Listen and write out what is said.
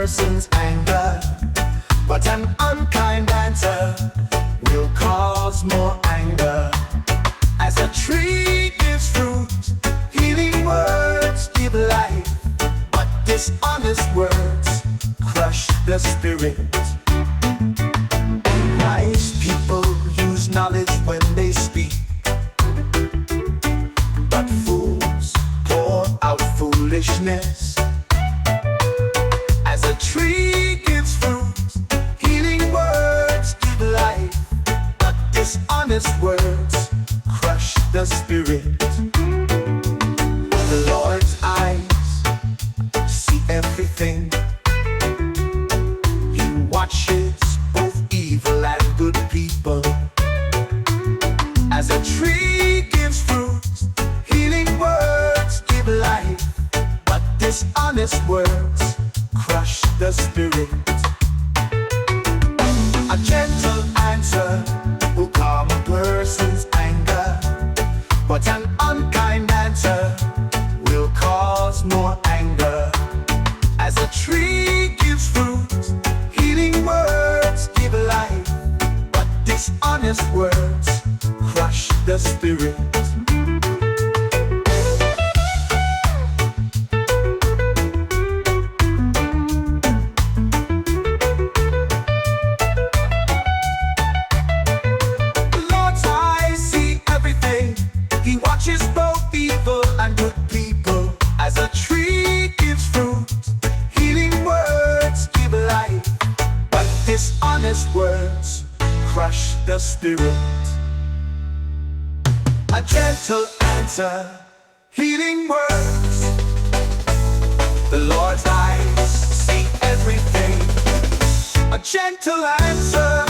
person's anger, but an unkind answer will cause more anger. As a tree gives fruit, healing words give life, but dishonest words crush the spirit. Wise people use knowledge when they speak, but fools pour out foolishness. As a tree gives fruit, healing words give life, but dishonest words crush the spirit. The Lord's eyes see everything. He watches both evil and good people. As a tree gives fruit, healing words give life, but dishonest words crush the spirit. A gentle answer will calm a person's anger, but an unkind answer will cause more anger. As a tree gives fruit, healing words give life, but dishonest words crush the spirit. The Lord's eyes see everything. He watches both evil and good people. As a tree gives fruit, healing words give life, but dishonest words crush the spirit. A gentle answer, healing words. The Lord's eyes see everything. A gentle answer,